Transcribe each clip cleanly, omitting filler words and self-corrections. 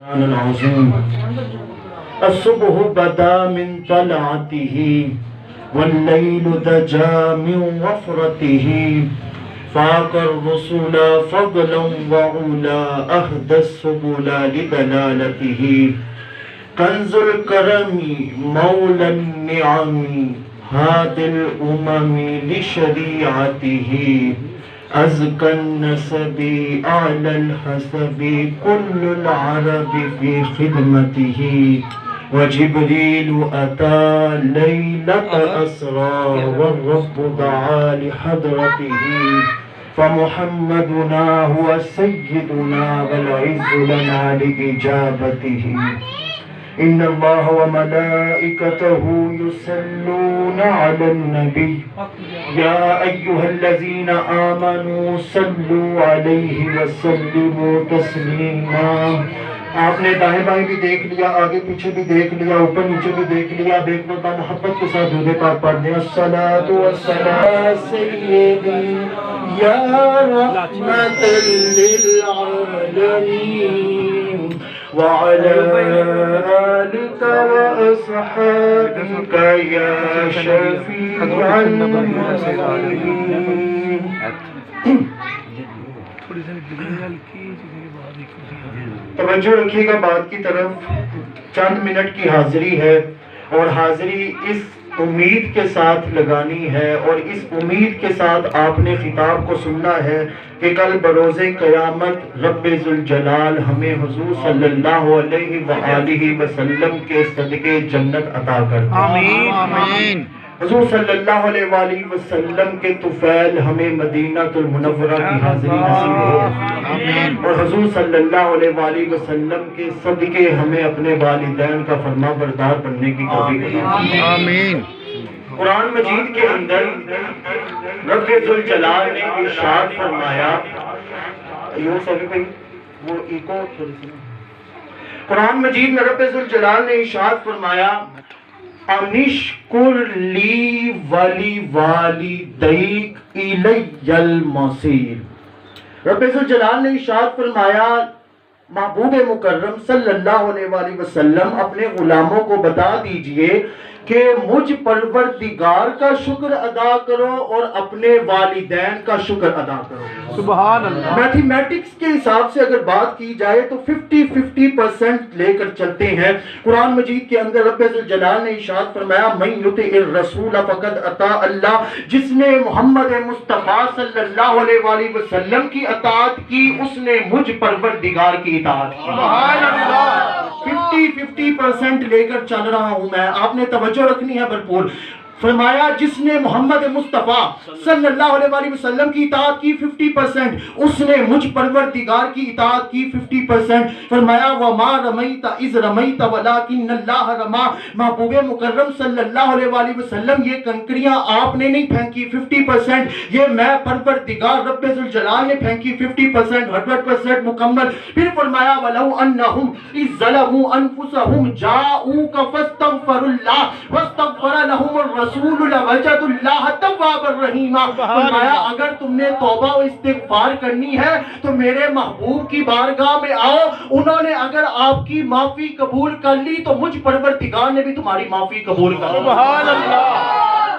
العظيم الصبح بدا من طلعته والليل دجا من وفرته فاق الرسل فضلا وعلا أهدى السبل لدلالته كنز الكرم مولى النعم هادي الأمم لشريعته أزكى النسب أعلى الحسب كل العرب في خدمته وجبريل أتى ليلة أسرى والرب دعا لحضرته فمحمدنا هو سيدنا والعز لنا لإجابته إن الله وملائكته يصلون على النبي يا أيها الذين آمنوا صلوا عليه وسلموا تسليما. آپ نے دائیں بائیں بھی دیکھ لیا، آگے پیچھے بھی دیکھ لیا، اوپر نیچے بھی دیکھ لیا. ایک مرتبہ محبت کے ساتھ درود پاک پڑھ دیں. الصلاۃ والسلام سیدی یا رحمت للعالمین وعلى آلك وأصحابك يا شفيع المذنبين. توجہ رکھیے گا بات کی طرف. چند منٹ کی حاضری ہے اور حاضری اس امید کے ساتھ لگانی ہے اور اس امید کے ساتھ آپ نے خطاب کو سننا ہے کہ کل بروز قیامت رب ذوالجلال ہمیں حضور صلی اللہ علیہ وآلہ وسلم کے صدقے جنت عطا کرتے ہیں. آمین. حضور صلی اللہ علیہ وآلہ وسلم کے طفیل ہمیں مدینہ المنورہ کی حاضری نصیب ہو. آمین. اور حضور صلی اللہ علیہ وآلہ وسلم کے صدقے ہمیں اپنے والدین کا فرما بردار بننے کی توفیق عطا. آمین. قرآن مجید کے اندر رب ذوالجلال نے ارشاد فرمایا، قرآن مجید میں رب ذوالجلال نے ارشاد فرمایا انشکر لی ولی والدیک الی المصیر. رب ذوالجلال نے ارشاد فرمایا محبوب مکرم صلی اللہ علیہ وآلہ وسلم اپنے غلاموں کو بتا دیجئے کہ مجھ پروردگار کا شکر ادا کرو اور اپنے والدین کا شکر ادا کرو. سبحان اللہ. میتھمیٹکس کے حساب سے اگر بات کی جائے تو 50% لے کر چلتے ہیں. قرآن مجید کے اندر رب ذوالجلال نے ارشاد فرمایا من یطع الرسول فقد اطاع اللہ. جس نے محمد مصطفیٰ صلی اللہ علیہ وآلہ وسلم کی اطاعت کی اس نے مجھ پروردگار کی اطاعت کی. سبحان اللہ. 50% لے کر چل رہا ہوں میں. آپ نے توجہ رکھنی ہے بھرپور. فرمایا جس نے محمد مصطفیٰ صلی اللہ علیہ وآلہ وسلم کی اطاعت کی 50%، اس نے مجھ پروردگار کی اطاعت کی 50%. فرمایا وما رمیت اذ رمیت ولکن اللہ رما. محبوب مکرم صلی اللہ علیہ وآلہ وسلم یہ کنکریاں آپ نے نہیں پھینکی 50%، یہ میں پروردگار رب ذوالجلال نے پھینکی 50%، 100% مکمل. پھر فرمایا ولو انہم اذ ظلموا انفسہم جاؤک فاستغفروا اللہ واستغفر لهم رسول وجد اللہ تواب الرحیم. فرمایا اگر تم نے توبہ و استغفار کرنی ہے تو میرے محبوب کی بارگاہ میں آؤ. انہوں نے اگر آپ کی معافی قبول کر لی تو مجھ پروردگار نے بھی تمہاری معافی قبول کر لی. سبحان اللہ.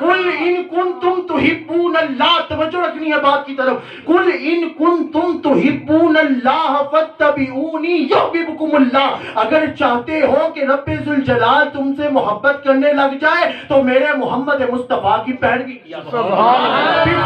قل ان کنتم تحبون اللہ. توجہ رکھنی ہے بات کی طرف. قل ان کنتم تحبون اللہ فاتبعونی یحببکم اللہ. اگر چاہتے ہو کہ رب ذوالجلال تم سے محبت کرنے لگ جائے تو میرے محمد مصطفیٰ کی پیروی کیا.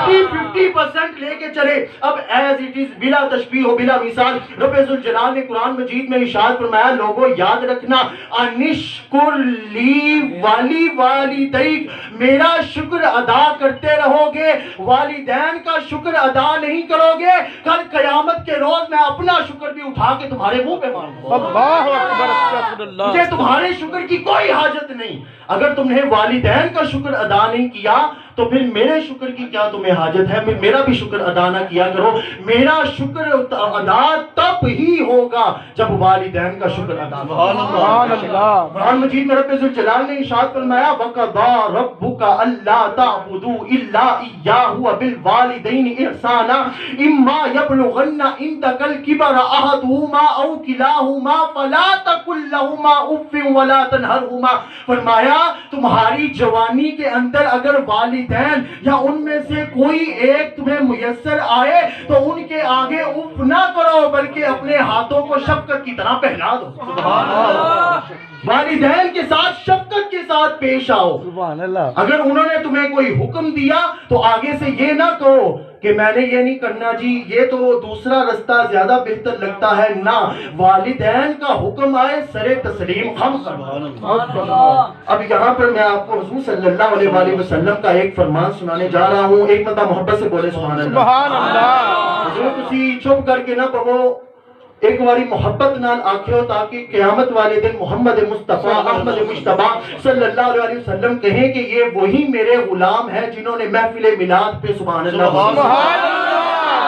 50% لے کے چلے. اب ایز اٹ از بلا تشبیہ و بلا مثال رب ذوالجلال نے قرآن مجید میں ارشاد فرمایا لوگوں یاد رکھنا انشکر لی ولی والدیک. میرا شکر ادا کرتے رہو گے، والدین کا شکر ادا نہیں کرو گے، کل قیامت کے روز میں اپنا شکر بھی اٹھا کے تمہارے منہ پہ ماروں گا. اللہ اکبر. مجھے تمہارے شکر کی کوئی حاجت نہیں. اگر تم نے والدین کا شکر ادا نہیں کیا تو پھر میرے شکر کی کیا تمہیں حاجت ہے؟ میرا بھی شکر ادا نہ کیا کرو. میرا شکر ادا تب ہی ہوگا جب والدین کا شکر ادا ہوگا. قرآن مجید میں رب ذوالجلال نے ارشاد فرمایا وَقَضَىٰ رَبُّكَ أَلَّا تَعْبُدُوا إِلَّا إِيَّاهُ وَبِالْوَالِدَيْنِ إِحْسَانًا إِمَّا يَبْلُغَنَّ عِندَكَ الْكِبَرَ أَحَدُهُمَا أَوْ كِلَاهُمَا فَلَا تَقُل لَّهُمَا أُفٍّ وَلَا تَنْهَرْهُمَا. فرمایا تمہاری جوانی کے اندر اگر والدین یا ان میں سے کوئی ایک تمہیں میسر آئے تو ان کے آگے اف نہ کرو بلکہ اپنے ہاتھوں کو شفقت کی طرح پہلا دو. سبحان اللہ. والدین کے ساتھ شفقت کے ساتھ پیش آؤ. سبحان اللہ. اگر انہوں نے تمہیں کوئی حکم دیا تو آگے سے یہ نہ کہو کہ میں نے یہ نہیں کرنا جی، یہ تو دوسرا رستہ زیادہ بہتر لگتا ہے. نہ، والدین کا حکم آئے سر تسلیم خم کرو. اب یہاں پر میں آپ کو حضور صلی اللہ علیہ وآلہ وسلم کا ایک فرمان سنانے جا رہا ہوں. ایک مرتبہ محبت سے بولے سبحان اللہ. سبحان اللہ. حضور تسی چپ کر کے نہ کہو، ایک باری محبت نال آکھو تاکہ قیامت والے دن محمد مصطفیٰ احمد مجتبیٰ صلی اللہ علیہ وسلم کہیں کہ یہ وہی میرے غلام ہیں جنہوں نے محفل میلاد پہ سبحان اللہ.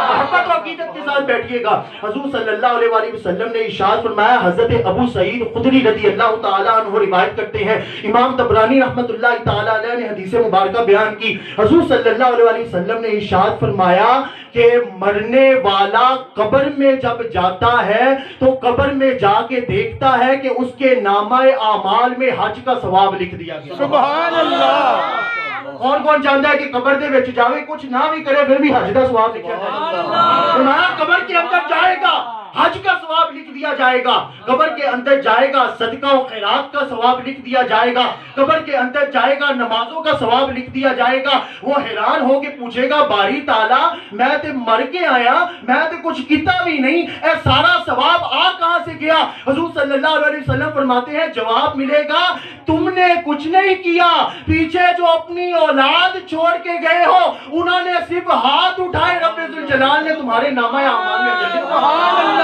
محبت و عقیدت کے ساتھ بیٹھیے گا. حضور صلی اللہ علیہ وآلہ وسلم نے ارشاد فرمایا، حضرت ابو سعید خدری رضی اللہ تعالیٰ عنہ روایت کرتے ہیں، امام طبرانی رحمت اللہ تعالیٰ علیہ نے حدیث مبارکہ بیان کی. حضور صلی اللہ علیہ وآلہ وسلم نے ارشاد فرمایا کہ مرنے والا قبر میں جب جاتا ہے تو قبر میں جا کے دیکھتا ہے کہ اس کے نامہ اعمال میں حج کا ثواب لکھ دیا گیا. سبحان اللہ. کون کون چاہتا ہے کہ قبر دے وچ جاوے کچھ نہ بھی کرے پھر بھی حج کا ثواب لکھا جائے گا؟ قبر کے اندر جائے گا حج کا ثواب لکھ دیا جائے گا. قبر کے اندر جائے گا صدقہ و خیرات کا ثواب لکھ دیا جائے گا. قبر کے اندر جائے گا نمازوں کا ثواب لکھ دیا جائے گا. وہ حیران ہو کے پوچھے گا باری تعالیٰ میں تے مر کے آیا، میں تے کچھ کیتا بھی نہیں، اے سارا ثواب آ کہاں سے گیا؟ حضور صلی اللہ علیہ وسلم فرماتے ہیں جواب ملے گا تم نے کچھ نہیں کیا، پیچھے جو اپنی اولاد چھوڑ کے گئے ہو انہوں نے صرف ہاتھ اٹھائے، رب ذوالجلال نے تمہارے نامہ اعمال میں جلدی. سبحان اللہ.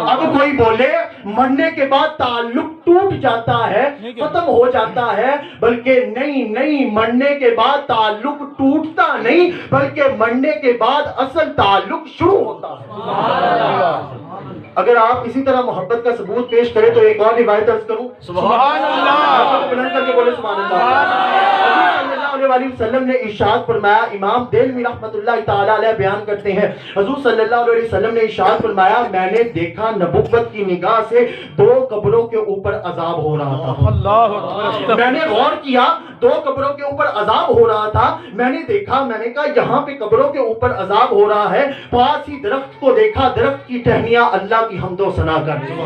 اب کوئی بولے مرنے کے بعد تعلق ٹوٹ جاتا ہے، ختم ہو جاتا ہے، بلکہ نہیں، مرنے کے بعد تعلق ٹوٹتا نہیں بلکہ مرنے کے بعد اصل تعلق شروع ہوتا ہے. اگر آپ اسی طرح محبت کا ثبوت پیش کریں تو ایک اور روایت عرض کروں. سبحان اللہ. بلند کر کے بولے سبحان اللہ. صلی اللہ علیہ وآلہ وسلم نے ارشاد فرمایا، امام دہلوی رحمت اللہ تعالی علیہ بیان کرتے ہیں، حضور صلی اللہ علیہ وسلم نے ارشاد فرمایا میں نے دیکھا نبوت کی نگاہ سے 2 قبروں کے اوپر عذاب ہو رہا تھا. میں نے غور کیا 2 قبروں کے اوپر عذاب ہو رہا تھا. میں نے دیکھا، میں نے کہا یہاں پہ قبروں کے اوپر عذاب ہو رہا ہے. پاس ہی درخت کو دیکھا، درخت کی ٹہنیاں اللہ کی حمد و ثنا کر رہی تھی،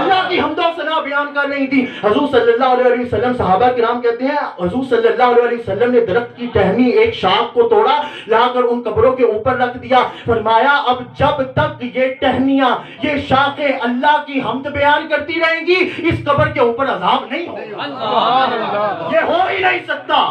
اللہ کی حمد و ثنا بیان کر رہی تھی. حضور صلی اللہ علیہ وسلم، صحابہ کرام کہتے ہیں حضور صلی اللہ علیہ وسلم نے درخت کی ٹہنی ایک شاخ کو توڑا، لا کر ان قبروں کے اوپر رکھ دیا. فرمایا اب جب تک یہ ٹہنیاں، یہ شاخیں اللہ کی حمد بیان کرتی رہیں گی اس قبر کے اوپر عذاب نہیں ہوگا، یہ ہو ہی نہیں سکتا.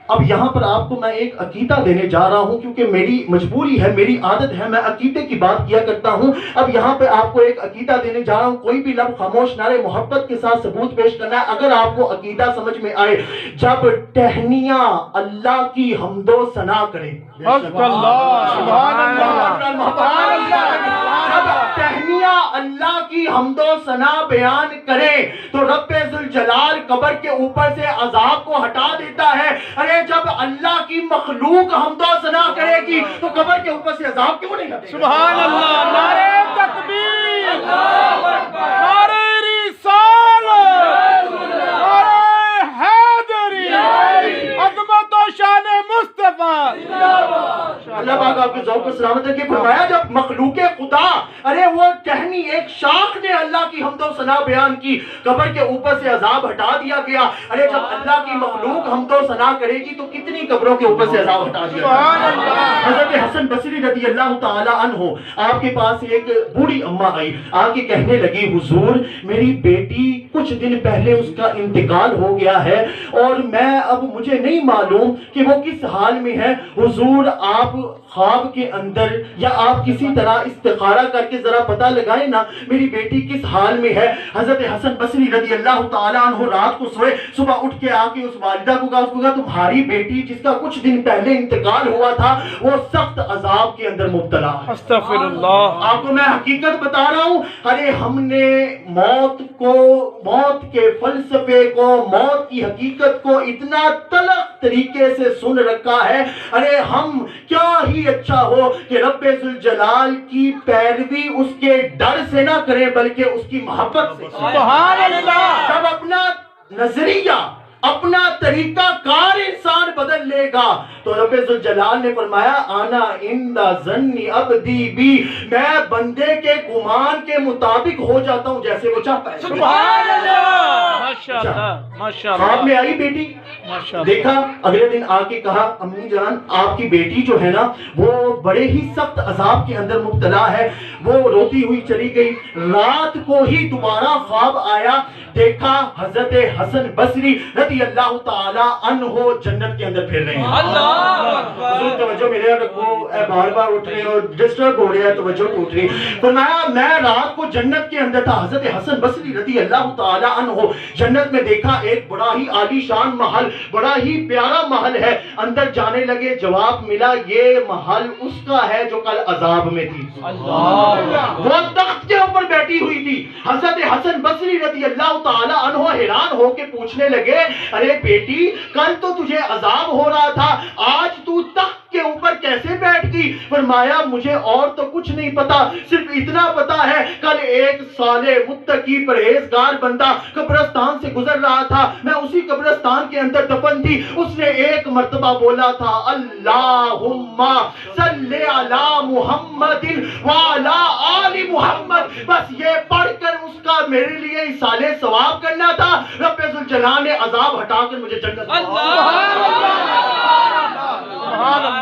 اب یہاں پر آپ کو میں ایک عقیدہ دینے جا رہا ہوں کیونکہ میری مجبوری ہے، میری عادت ہے، میں عقیدے کی بات کیا کرتا ہوں. اب یہاں پہ آپ کو ایک عقیدہ دینے جا رہا ہوں، کوئی بھی لفظ خاموش نہ رہے، محبت کے ساتھ ثبوت پیش کرنا ہے. اگر آپ کو عقیدہ سمجھ میں آئے، جب ٹہنیاں اللہ کی حمد و ثنا کریں، جب ٹہنیاں اللہ کی حمد و ثنا بیان کریں تو رب ذوالجلال قبر کے اوپر سے عذاب کو ہٹا دیتا ہے. ارے جب اللہ کی مخلوق حمد و ثنا کرے گی تو قبر کے اوپر سے عذاب کیوں نہیں ہٹے گا؟ سبحان اللہ. نعرہ تکبیر، نعرہ رسالت، نعرہ حیدری، عظمت و شان مصطفیٰ. اللہ پاک آپ کے ذوق و سلامت رکھے. فرمایا جب مخلوق خدا، ارے وہ ٹہنی ایک شاخ نے اللہ کی حمد و ثنا بیان کی، قبر کے اوپر سے عذاب ہٹا دیا گیا. ارے جب اللہ کی مخلوق حمد و ثنا کرے گی تو کتنی قبروں کے اوپر سے عذاب ہٹا دیا گیا. حضرت حسن بصری رضی اللہ تعالی عنہ آپ کے پاس ایک بوڑھی اماں آئی، آ کے کہنے لگی حضور میری بیٹی کچھ دن پہلے اس کا انتقال ہو گیا ہے اور میں اب مجھے نہیں معلوم کہ وہ کس حال میں ہے. حضور آپ خواب کے اندر یا آپ کسی طرح استخارہ کر کے ذرا پتہ لگائیں بتائیں نا میری بیٹی کس حال میں ہے. حضرت حسن بصری رضی اللہ تعالیٰ عنہ رات کو سوئے, صبح اٹھ کے آ کے اس والدہ کو کہا تمہاری بیٹی جس کا کچھ دن پہلے انتقال ہوا تھا وہ سخت عذاب کے اندر مبتلا ہے. استغفر اللہ. آپ کو میں حقیقت بتا رہا ہوں, ارے ہم نے موت کو, موت کے فلسفے کو, موت کی حقیقت کو اتنا تلخ طریقے سے سن رکھا ہے. ارے ہم کیا ہی اچھا ہو کہ رب ذوالجلال کی پیروی اس کے ڈر سے نہ کریں بلکہ اس کی محبت سے. سبحان اللہ. جب اپنا نظریہ, اپنا طریقہ کار انسان بدل لے گا تو رب ذوالجلال نے فرمایا انا عند ظن عبدی بی, میں بندے کے گمان کے مطابق ہو جاتا ہوں جیسے وہ چاہتا ہے. سبحان اللہ. ماشاءاللہ ماشاءاللہ. خواب میں آئی بیٹی, دیکھا, اگلے دن آ کے کہا امی جان آپ کی بیٹی جو ہے نا وہ بڑے ہی سخت عذاب کے اندر مبتلا ہے. وہ روتی ہوئی چلی گئی. رات کو ہی دوبارہ خواب آیا, دیکھا حضرت حسن بصری رضی اللہ تعالی عنہ جنت کے اندر پھر رہے ہیں. اللہ حضور توجہ میرے رکھو, بار بار اٹھ رہے اور ڈسٹرب ہو رہے ہیں, توجہ ٹوٹ رہی. فرمایا میں رات کو جنت کے اندر تھا. حضرت حسن بصری رضی اللہ تعالی عنہ جنت میں دیکھا ایک بڑا ہی عالی شان محل, بڑا ہی پیارا محل ہے. اندر جانے لگے, جواب ملا یہ محل اس کا ہے جو کل عذاب میں تھی. وہ تخت کے اوپر بیٹھی ہوئی تھی. حضرت حسن بصری رضی اللہ تعالی عنہ حیران ہو کے پوچھنے لگے ارے بیٹی کل تو تجھے عذاب ہو رہا تھا, آج تو تخت کے اوپر کیسے بیٹھ گئی؟ فرمایا مجھے اور تو کچھ نہیں پتا, صرف اتنا پتا ہے کل ایک صالح متقی پرہیزگار بندہ قبرستان سے گزر رہا تھا, میں اسی قبرستان کے اندر دفن تھی. اس نے ایک مرتبہ بولا تھا اللہم صلی علی محمد وعلی آل محمد, بس یہ پڑھ کر اس کا میرے لیے اصالہ ثواب کرنا تھا. رب ذوالجلال نے عذاب ہٹا کر مجھے جنت. سبحان اللہ.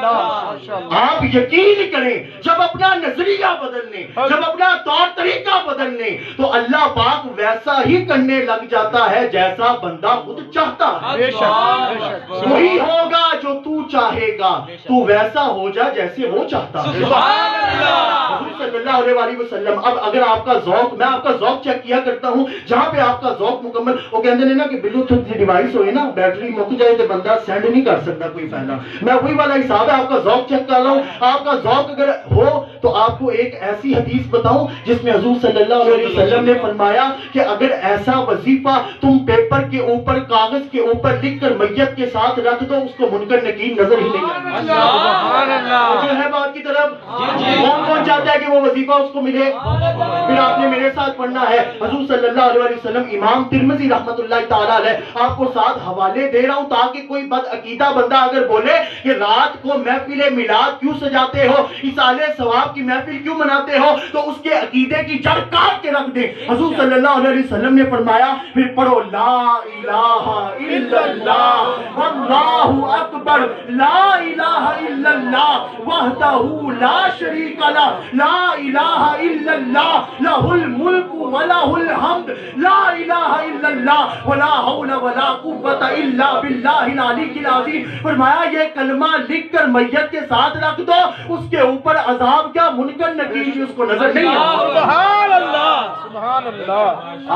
آپ یقین کریں جب اپنا نظریہ بدلنے, جب اپنا طور طریقہ بدلنے تو اللہ پاک ویسا ہی کرنے لگ جاتا ہے جیسا بندہ خود چاہتا ہے. وہی ہوگا جو تو چاہے گا, تو ویسا ہو جا جیسے وہ چاہتا ہے. حضور صلی اللہ علیہ وآلہ وسلم. اب اگر آپ کا ذوق, میں آپ کا ذوق چیک کیا کرتا ہوں, جہاں پہ آپ کا ذوق مکمل, وہ کہتے ہیں نا کہ بلوٹوتھ ڈیوائس ہوئے نا, بیٹری مک جائے تو بندہ سینڈ نہیں کر سکتا کوئی فائدہ. میں وہی والا حساب ہے, آپ کا ذوق چیک کر رہا ہوں. آپ کا ذوق اگر ہو تو آپ کو ایک ایسی حدیث بتاؤں جس میں حضور صلی اللہ علیہ وسلم نے فرمایا کہ اگر ایسا وظیفہ تم پیپر کے اوپر, کاغذ کے اوپر لکھ کر میت کے ساتھ رکھ دو, اس کو منکر نکیر نظر ہی نہیں آئے. سبحان اللہ. جو ہے بات کی طرف, کون کون چاہتا ہے کہ وہ وظیفہ اس کو ملے؟ پھر آپ نے میرے ساتھ پڑھنا ہے. حضور صلی اللہ علیہ وسلم, امام ترمذی رحمۃ اللہ تعالیٰ علیہ, آپ کو ساتھ حوالے دے رہا ہوں تاکہ کوئی بد عقیدہ بندہ اگر بولے کہ رات کو محفل میلاد کیوں سجاتے ہو, اصالہ ثواب کی محفل کیوں مناتے ہو, تو اس کے عقیدے کی جڑ کاٹ کے رکھ دے. حضور صلی اللہ علیہ وسلم نے فرمایا پھر پڑھو لا الہ الا اللہ واللہ اکبر, لا الہ الا اللہ وحدہ لا شریک لہ, لا الہ الا اللہ لہ الملک ولہ الحمد, لا الہ الا اللہ ولا حول ولا قوت الا باللہ العلی العظیم. فرمایا یہ کلمہ لکھ کر میت کے ساتھ رکھ دو, اس کے اوپر عذاب کیا منکر نکیر بھی اس کو نظر نہیں آتا. سبحان اللہ. سبحان اللہ.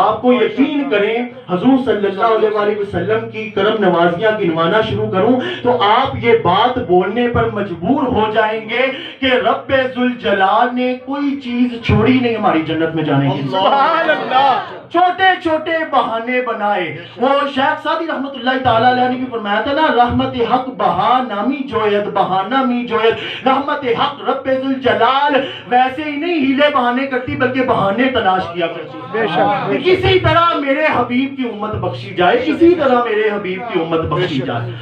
آپ کو یقین کریں حضور صلی اللہ علیہ وآلہ وسلم کی کرم نوازیاں گنوانا شروع کروں تو آپ یہ بات بولنے پر مجبور ہو جائیں گے کہ رب ذوالجلال نے کوئی چیز چھوڑی نہیں ہماری جنت میں جانے کی. سبحان اللہ. چھوٹے چھوٹے بہانے بنائے. وہ شیخ سعدی رحمت اللہ تعالیٰ علیہ نے بھی فرمایا تھا نا, رحمت حق بہانامی جوید بہانہ می جوید. رحمت حق رب ذوالجلال ویسے ہی نہیں ہیلے بہانے کرتی بلکہ بہانے تلاش کیا کرتی. بے شک. کسی طرح میرے حبیب کی امت بخشی جائے, کسی طرح میرے حبیب کی امت بخشی جائے.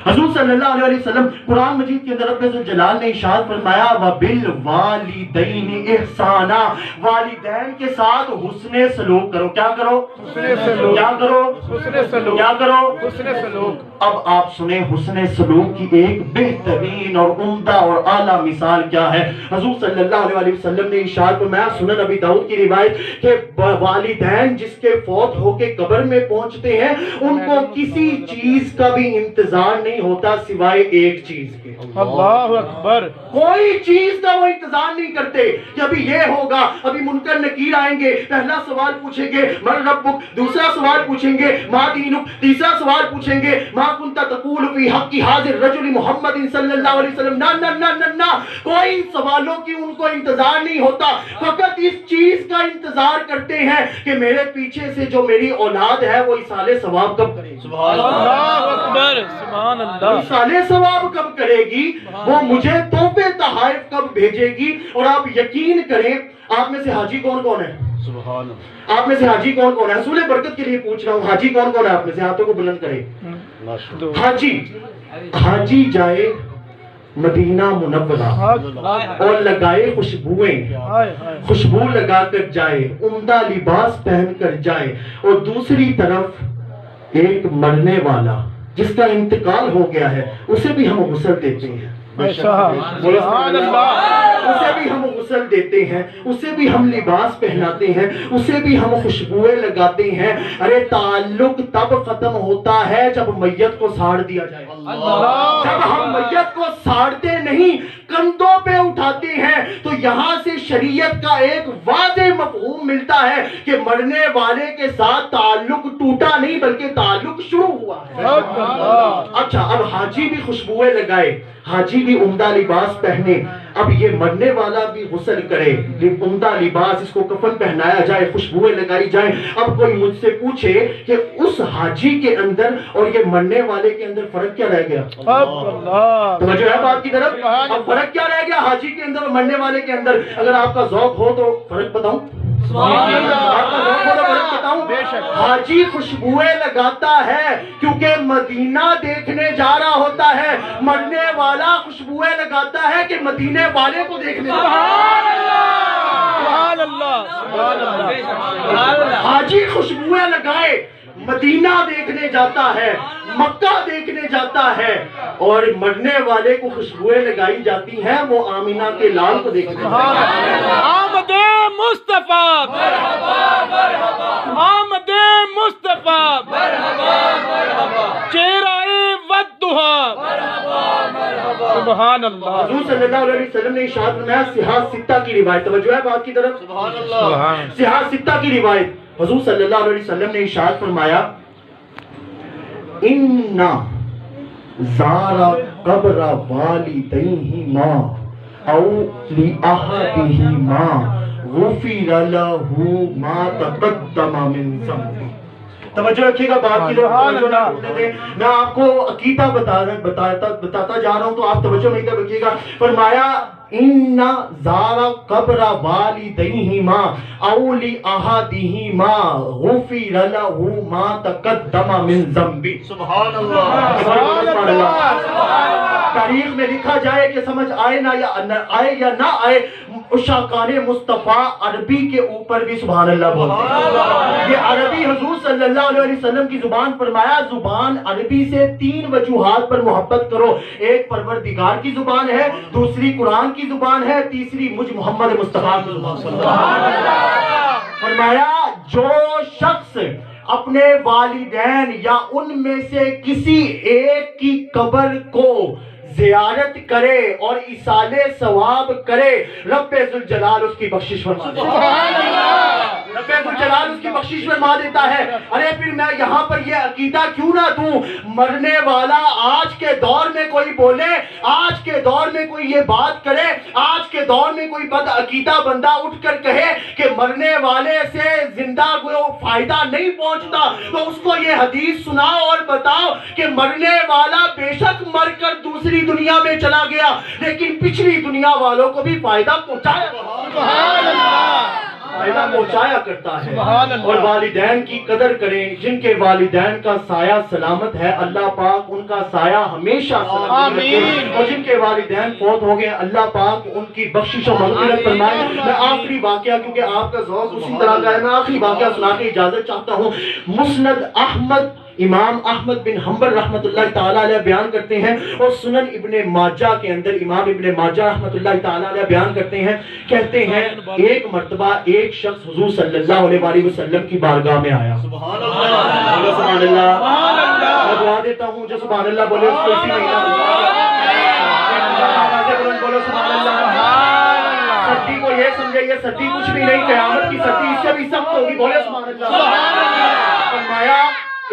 حضور صلی اللہ علیہ وسلم قرآن مجید کے اندر رب ذوالجلال نے ارشاد فرمایا وَبِالْوَالِدَيْنِ اِحْسَانًا, والدین کے ساتھ حسن سلوک کرو. کیا کرو؟ حسن سلوک. کیا کرو؟ حسن سلوک. کیا کرو؟ حسن سلوک. اب آپ سنیں حسن سلوک کی ایک بہترین اور عمدہ اور اعلیٰ مثال کیا ہے۔ حضور صلی اللہ علیہ وسلم نے ارشاد فرمایا، سنن ابی داؤد کی روایت، کہ والدین جس کے فوت ہو کے قبر میں پہنچتے ہیں ان کو کسی چیز کا بھی انتظار نہیں ہوتا سوائے ایک چیز کے۔ اللہ اکبر۔ کوئی چیز کا وہ انتظار نہیں کرتے کہ ابھی یہ ہوگا، ابھی منکر نکیر آئیں گے، پہلا سوال پوچھیں گے من ربک، دوسرا سوال پوچھیں گے ما دینک، تیسرا سوال پوچھیں گے ما کنت تقول فی حق حاضر رجل محمد صلی اللہ علیہ وسلم۔ نہ نہ نہ نہ نہ، کوئی سوالوں کی ان کو انتظار نہیں ہوتا، فقط اس چیز کا انتظار کرتے ہیں کہ میرے پیچھے سے جو میری اولاد ہے وہ اصالِ ثواب کب کرے گی، سبحان اللہ اکبر، سبحان اللہ، اصالِ ثواب کب کرے گی، وہ مجھے تحفے تحائف کب بھیجے گی۔ اور آپ یقین کریں، آپ میں سے حاجی کون کون ہے؟ سبحان اللہ، آپ میں سے حاجی کون کون ہے؟ حصول برکت کے لیے پوچھ رہا ہوں، حاجی کون کون ہے آپ میں سے؟ ہاتھوں کو بلند کرے۔ حاجی جائے مدینہ منورہ اور لگائے خوشبوئیں، خوشبو لگا کر جائے، عمدہ لباس پہن کر جائے، اور دوسری طرف ایک مرنے والا جس کا انتقال ہو گیا ہے اسے بھی ہم غسل دیتے ہیں، سبحان اللہ، اسے بھی ہم غسل دیتے ہیں، اسے بھی ہم لباس پہناتے ہیں، اسے بھی ہم خوشبوئیں لگاتے ہیں۔ ارے تعلق تب ختم ہوتا ہے جب میت کو ساڑ دیا جائے۔ جب ہم میت کو ساڑتے نہیں، کندھوں پہ اٹھاتے ہیں، تو یہاں سے شریعت کا ایک واضح مفہوم ملتا ہے کہ مرنے والے کے ساتھ تعلق ٹوٹا نہیں بلکہ تعلق شروع ہوا ہے۔ اچھا، اب حاجی بھی خوشبوئیں لگائے، حاجی بھی عمدہ لباس پہنے، اب یہ مرنے والا بھی غسل کرے، عمدہ لباس، اس کو کفن پہنایا جائے، خوشبوئیں لگائی جائیں۔ اب کوئی مجھ سے پوچھے کہ اس حاجی کے اندر اور یہ مرنے والے کے اندر فرق کیا رہ گیا؟ توجہ ہے بات کی طرف؟ اب فرق کیا رہ گیا حاجی کے اندر اور مرنے والے کے اندر؟ اگر آپ کا ذوق ہو تو فرق بتاؤں، آپ کا ذوق ہو تو فرق بتاؤں۔ حاجی خوشبوئیں لگاتا ہے کیونکہ مدینہ دیکھنے جا رہا ہوتا ہے، مرنے والا خوشبوئیں لگاتا ہے کہ مدینے والے کو دیکھنے جا رہا ہے۔ حاجی خوشبوئیں لگائے مدینہ دیکھنے جاتا ہے، مکہ دیکھنے جاتا ہے، اور مرنے والے کو خوشبوئیں لگائی جاتی ہیں وہ آمینہ کے لال کو دیکھنے جاتا ہے۔ آمد مصطفیٰ مرحبا مرحبا، آمد مصطفیٰ مرحبا مرحبا، چہرہ والضحیٰ مرحبا مرحبا، سبحان اللہ۔ حضور صلی اللہ علیہ وسلم نے ارشاد فرمایا، صحاح ستہ کی روایت، توجہ ہے بات کی طرف؟ سبحان اللہ، صحاح ستہ کی روایت، حضور صلی اللہ علیہ وسلم نے ارشاد فرمایا، اِنَّ زَارَ قَبْرَ وَالِدَيْهِمَا أَوْ لِأَحَدِهِمَا غُفِرَ لَهُ مَا تَقَدَّمَ مِنْ ذَنبِهِ۔ توجہ رکھیے گا بات کی طرف، میں آپ کو عقیدہ بتاتا جا رہا ہوں تو آپ توجہ نہیں کر رکھیے گا۔ فرمایا ان زار قبر والدیہما او لأحدہما غفر لہ ما تقدم من ذنبہ۔ سبحان اللہ، سبحان اللہ۔ تاریخ میں لکھا جائے کہ سمجھ آئے یا نہ آئے، عشاقان مصطفیٰ عربی کے اوپر بھی سبحان اللہ بولتے ہیں۔ یہ عربی حضور صلی اللہ علیہ وسلم کی زبان، فرمایا زبان عربی سے 3 وجوہات پر محبت کرو، ایک پروردگار کی زبان ہے، دوسری قرآن کی زبان ہے، تیسری مجھ محمد مصطفیٰ کی زبان۔ فرمایا جو شخص اپنے والدین یا ان میں سے کسی ایک کی قبر کو زیارت کرے اور ایصال ثواب کرے، رب ذوالجلال اس کی بخشش فرما دیتا ہے۔ رب ذوالجلال اس کی بخشش فرما دیتا ہے۔ ارے پھر میں یہاں پر یہ عقیدہ کیوں نہ دوں؟ مرنے والا آج کے دور میں کوئی بولے، آج کے دور میں کوئی یہ بات کرے، آج کے دور میں کوئی بد عقیدہ بندہ اٹھ کر کہے کہ مرنے والے سے زندہ کو فائدہ نہیں پہنچتا، تو اس کو یہ حدیث سناؤ اور بتاؤ کہ مرنے والا بے شک مر کر دوسری دنیا میں چلا گیا لیکن پچھلی دنیا والوں کو بھی فائدہ پہنچایا، فائدہ پہنچایا کرتا ہے۔ اور والدین کی قدر کریں، جن کے والدین کا سایہ سلامت ہے اللہ پاک ان کا سایہ ہمیشہ سلامت رکھے، اور جن کے والدین فوت ہو گئے اللہ پاک ان کی بخشش و مغفرت فرمائے۔ میں آخری واقعہ، کیونکہ آپ کا ذوق اسی طرح کا ہے، میں آخری واقعہ سنا کے اجازت چاہتا ہوں۔ مسند احمد امام احمد بن حنبل رحمۃ اللہ تعالیٰ علیہ بیان کرتے ہیں، اور سنن ابن ماجہ کے اندر امام ابن ماجہ رحمۃ اللہ تعالیٰ علیہ بیان کرتے ہیں، کہتے ہیں ایک مرتبہ ایک شخص حضور صلی اللہ علیہ وآلہ وسلم کی بارگاہ میں آیا. سبحان اللہ، سبحان اللہ. میں دعا دیتا ہوں جو سبحان اللہ بولے اس کو اسی مہینہ بولو سبحان اللہ. سردی کو یہ سمجھے یہ سردی کچھ بھی نہیں، قیامت کی سردی اس سے بھی سخت ہوگی. بولے سبحان اللہ. فرمایا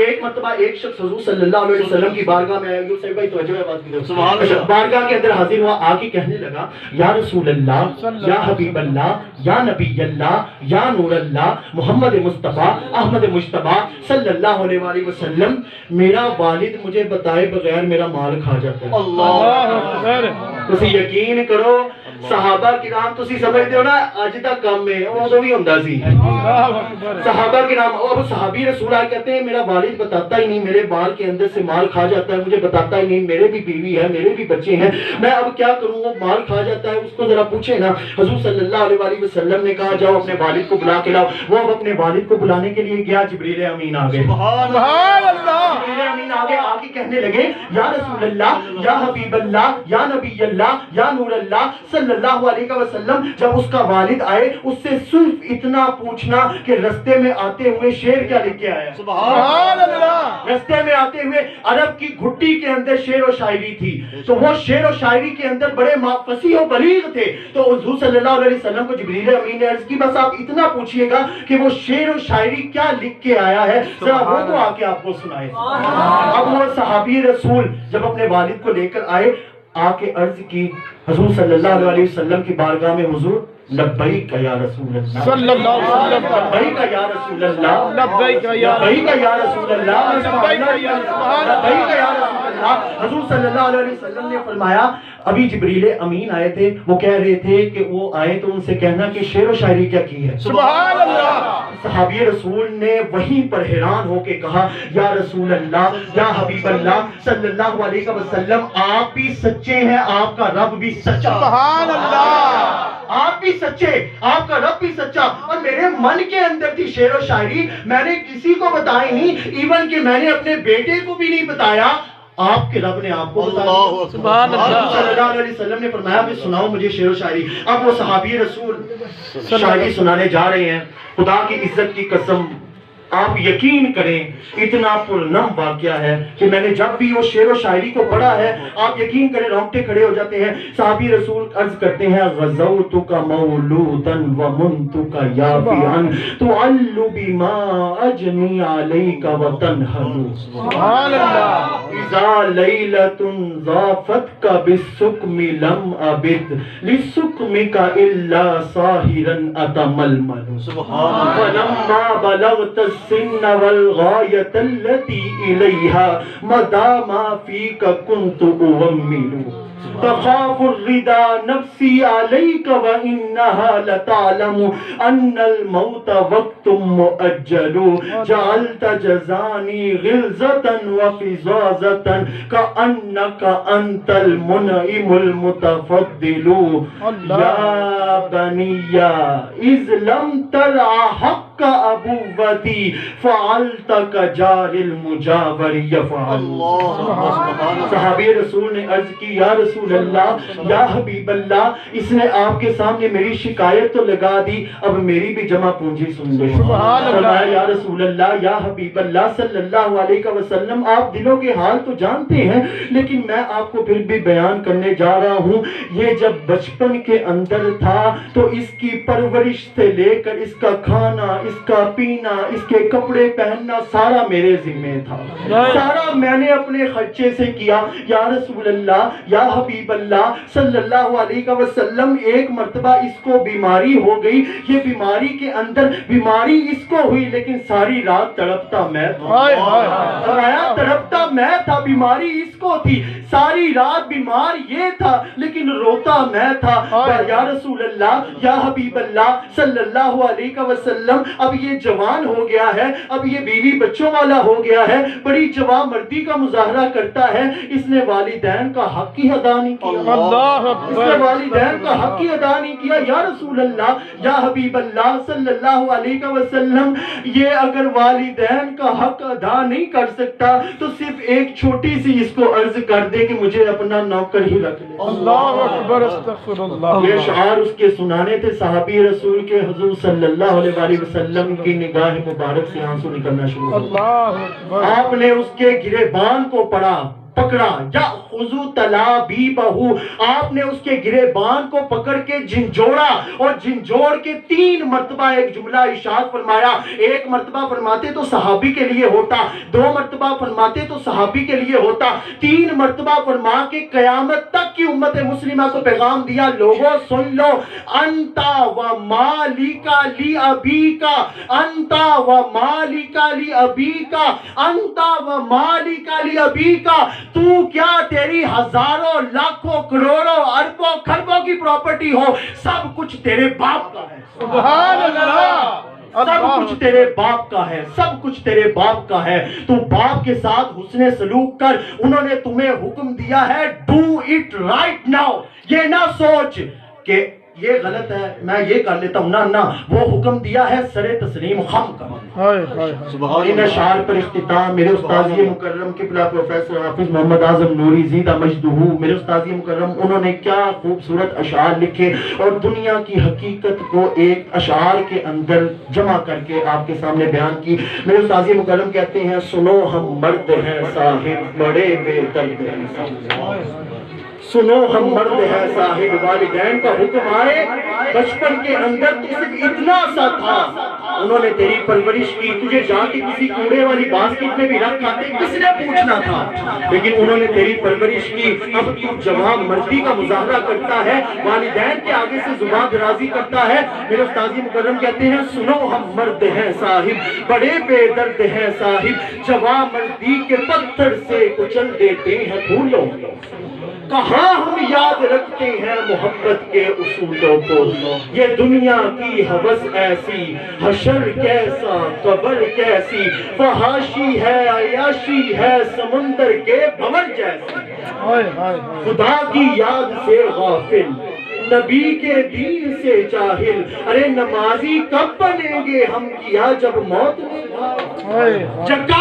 ایک مرتبہ ایک شخص حضور صلی اللہ علیہ وسلم کی بارگاہ میں آیا. یوں صحیح بھائی توجہ ہے بات کی طرف. سبحان اللہ. بارگاہ کے اندر حاضر ہوا، آ کے کہنے لگا یا رسول اللہ، یا حبیب اللہ، یا نبی اللہ، یا نور اللہ، محمد مصطفیٰ احمد مجتبیٰ صلی اللہ علیہ وآلہ وسلم، میرا والد مجھے بتائے بغیر میرا مال کھا جاتا ہے. اللہ تسی یقین کرو صحابہ کرام تسی سمجھتے ہو نا اج تک کم ہے وہ بھی ہوندا سی. صحابہ کرام اور صحابی رسول اللہ کہتے ہیں میرا والد بتاتا ہی نہیں، میرے بال کے اندر سے مال کھا جاتا ہے، مجھے بتاتا ہی نہیں، میرے بھی بیوی ہے، میرے بھی بچے ہیں، میں اب کیا کروں؟ وہ مال کھا جاتا ہے، اس کو ذرا پوچھے نا. حضور صلی اللہ علیہ وآلہ وسلم نے کہا جاؤ اپنے والد کو بلا کے لاؤ. وہ اب اپنے والد کو بلانے کے لیے گیا، جبریل امین آ گئے. سبحان اللہ. جبریل امین آگے آ کے کہنے لگے یا رسول اللہ، یا حبیب اللہ، یا نبی اللہ، یا نور اللہ صلی اللہ علیہ وسلم. جب اس کا والد آئے اس سے صرف اتنا پوچھنا کہ رستے میں آتے ہوئے شعر کیا لکھ کے آیا. سبحان اللہ. رستے میں آتے ہوئے عرب کی گھٹی کے اندر شعر و شاعری تھی، تو وہ شعر و شاعری کے اندر بڑے فصیح و بلیغ تھے. تو حضور صلی اللہ علیہ وسلم کو جبریل امین نے عرض کی بس آپ اتنا پوچھئے گا کہ وہ شعر و شاعری کیا لکھ کے آیا ہے، ذرا وہ تو آ کے آپ کو سنائے. اب وہ صحابی رسول جب اپنے والد کو لے کر آئے، آ کے عرض کی حضور صلی اللہ علیہ وسلم کی بارگاہ میں، حضور لبیک یا رسول اللہ صلی اللہ علیہ وسلم، لبیک یا رسول اللہ، لبیک یا رسول اللہ، لبیک یا رسول اللہ. حضور صلی اللہ علیہ وسلم نے فرمایا ابھی جبریل امین آئے تھے، وہ کہہ رہے تھے کہ وہ آئے تو ان سے کہنا کہ شعر و شاعری کیا کی ہے. سبحان اللہ. صحابی رسول نے وہیں پر حیران ہو کے کہا یا رسول اللہ، یا حبیب اللہ صلی اللہ علیہ وسلم، آپ بھی سچے ہیں، آپ کا رب بھی سچا. سبحان اللہ. آپ بھی سچے، آپ کا رب بھی سچا. اور میرے من کے اندر تھی شعر و شاعری، میں نے کسی کو بتائی نہیں، ایون کہ میں نے اپنے بیٹے کو بھی نہیں بتایا، آپ کے رب نے آپ کو بتایا. سبحان اللہ. صلی اللہ علیہ وسلم نے فرمایا کہ سناؤ مجھے شعر و شاعری. اب وہ صحابی رسول شاعری سنانے جا رہے ہیں. خدا کی عزت کی قسم آپ یقین کریں اتنا پرنم واقعہ ہے کہ میں نے جب بھی وہ شعر و شاعری کو پڑھا ہے آپ یقین کریں رونگٹے کھڑے ہو جاتے ہیں. صحابی رسول عرض کرتے ہیں غزوتک مولودا ومنتک یافعا تعل بما اجنی علیک وتنہل. سبحان اللہ. اذا لیلۃ ضافتک بالسکم لم ابت لسکمک الا ساہرا اتململ. سبحان اللہ. فلما بلغت السن والغایت التي الیہا مدى ما فیک کنت اومل. تخاف الردى نفسي عليك وإنها لتعلم أن الموت وقت مؤجل. جعلت جزاني غلظة وفظاظة كأنك أنت المنعم المتفضل. يا بني إذ لم ترع حق أبوتي فعلت كجار المجاور يفعل. صحابی رسول نے عرض کی یا رسول اللہ، یا حبیب اللہ، اس نے آپ کے سامنے میری شکایت تو لگا دی، اب میری بھی جمع پونجی سن لے. فرمایا یا رسول اللہ، یا حبیب اللہ صلی اللہ علیہ وسلم، آپ دلوں کے حال تو جانتے ہیں لیکن میں آپ کو پھر بھی بیان کرنے جا رہا ہوں. یہ جب بچپن کے اندر تھا تو اس کی پرورش سے لے کر اس کا کھانا، اس کا پینا، اس کے کپڑے پہننا سارا میرے ذمہ تھا، سارا میں نے اپنے خرچے سے کیا. یا رسول اللہ، یا حبیب اللہ صلی اللہ علیہ وسلم، ایک مرتبہ اس کو بیماری ہو گئی. یہ بیماری کے اندر بیماری اس کو ہوئی لیکن ساری رات تڑپتا میں تھا. تڑپتا میں تھا، بیماری اس کو تھی، ساری رات بیمار یہ تھا لیکن روتا میں تھا. یا رسول اللہ، یا حبیب اللہ صلی اللہ علیہ وسلم، اب یہ جوان ہو گیا ہے، اب یہ بیوی بچوں والا ہو گیا ہے، بڑی جوان مردی کا مظاہرہ کرتا ہے، اس نے والدین کا حق ہی ادا نہیں کیا، اللہ اس نے والدین کا حق ہی ادا نہیں کیا۔ یا رسول اللہ، یا حبیب اللہ صلی اللہ علیہ وسلم، یہ اگر والدین کا حق ادا نہیں کر سکتا تو صرف ایک چھوٹی سی اس کو عرض کر دے کہ مجھے اپنا نوکر ہی رکھ لے۔ اللہ اکبر، استغفر اللہ۔ یہ اشعار اس کے سنانے تھے، صحابی رسول کے حضور صلی اللہ علیہ وسلم کی نگاہ مبارک سے آنسو نکلنا شروع ہو گئے۔ اللہ اکبر۔ آپ نے اس کے گریبان کو پکڑا، یا خذو تلابیبہ، آپ نے اس کے گریبان کو پکڑ کے جھنجھوڑا، اور جھنجھوڑ کے 3 مرتبہ ایک جملہ ارشاد فرمایا۔ ایک مرتبہ فرماتے تو صحابی کے لیے ہوتا، 2 مرتبہ فرماتے تو صحابی کے لیے ہوتا، 3 مرتبہ فرما کے قیامت تک کی امت مسلمہ کو پیغام دیا، لوگوں سن لو، انتا و مالکا لی ابیکا، انتا و مالکا لی ابیکا، انتا و مالکا لی ابیکا، تو کیا تیری ہزاروں لاکھوں کروڑوں اربوں کھربوں کی پراپرٹی ہو، سب کچھ تیرے باپ کا ہے۔ سبحان اللہ، سب کچھ تیرے باپ کا ہے، سب کچھ تیرے باپ کا ہے، تو باپ کے ساتھ حسن سلوک کر۔ انہوں نے تمہیں حکم دیا ہے ڈو اٹ رائٹ ناؤ، یہ نہ سوچ کہ یہ غلط ہے میں یہ کر لیتا ہوں، نہ وہ حکم دیا ہے سر تسلیم خم کا۔ اور ان اشعار پر اختتام میرے استاذی مکرم قبلہ پروفیسر حافظ محمد اعظم نوری زیدہ مجدہ، میرے استاذی مکرم، انہوں نے کیا خوبصورت اشعار لکھے اور دنیا کی حقیقت کو ایک اشعار کے اندر جمع کر کے آپ کے سامنے بیان کی۔ میرے استاذی مکرم کہتے ہیں، سنو ہم مرد ہیں صاحب بڑے بے درد ہیں، سنو ہم مرد ہیں صاحب، والدین کا حکم آئے، بچپن کے اندر تو صرف اتنا سا تھا، انہوں نے تیری پرورش کی، تجھے جا کے کسی کوڑے والی باسکٹ میں بھی رکھ کھاتے کس نے پوچھنا تھا، لیکن انہوں نے تیری پرورش کی۔ اب تو جوان مردی کا مظاہرہ کرتا ہے، والدین کے آگے سے زبان درازی کرتا ہے۔ میرے استاذی مکرم کہتے ہیں، سنو ہم مرد ہیں صاحب بڑے بے درد ہیں صاحب، جوان مردی کے پتھر سے کچل دیتے ہیں پھولوں، کہاں ہم یاد رکھتے ہیں محبت کے اصولوں کو، یہ دنیا کی ہوس ایسی، حشر کیسا قبر کیسی، فحاشی ہے عیاشی ہے سمندر کے بھنور جیسی، خدا کی یاد سے غافل، نبی کے دین سے جاہل، ارے نمازی کب بنیں گے ہم کیا جب موت جگہ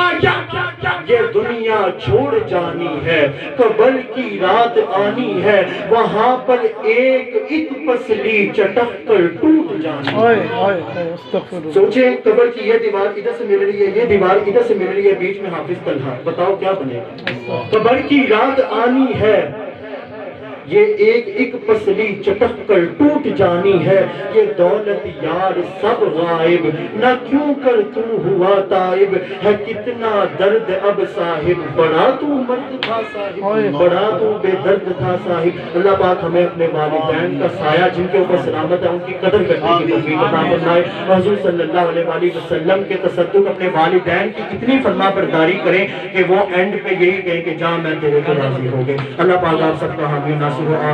یہ دنیا چھوڑ جانی ہے، قبر کی رات آنی ہے، وہاں پر ایک پسلی چٹک کر ٹوٹ جانی ہے۔ سوچیں قبر کی یہ دیوار ادھر سے مل رہی ہے، یہ دیوار ادھر سے مل رہی ہے، بیچ میں حافظ طلحہ، بتاؤ کیا بنے گا؟ قبر کی رات آنی ہے، یہ ایک پسلی چٹک کر ٹوٹ جانی ہے، یہ دولت یار سب غائب، نہ کیوں کر تو ہوا تائب، ہے کتنا درد اب صاحب، بڑا تو مرد تھا صاحب، بڑا تو بے درد تھا صاحب۔ اللہ پاک ہمیں اپنے والدین کا سایہ جن کے اوپر سلامت ہے ان کی قدر کرنے کی توفیق عطا فرمائے۔ حضور صلی اللہ علیہ وسلم کے تصدق اپنے والدین کی اتنی فرما برداری کریں کہ وہ اینڈ پہ یہی کہیں کہ جا میں تیرے کو راضی ہو گئے۔ اللہ پاک آپ سب کا حامی ناصر ہو۔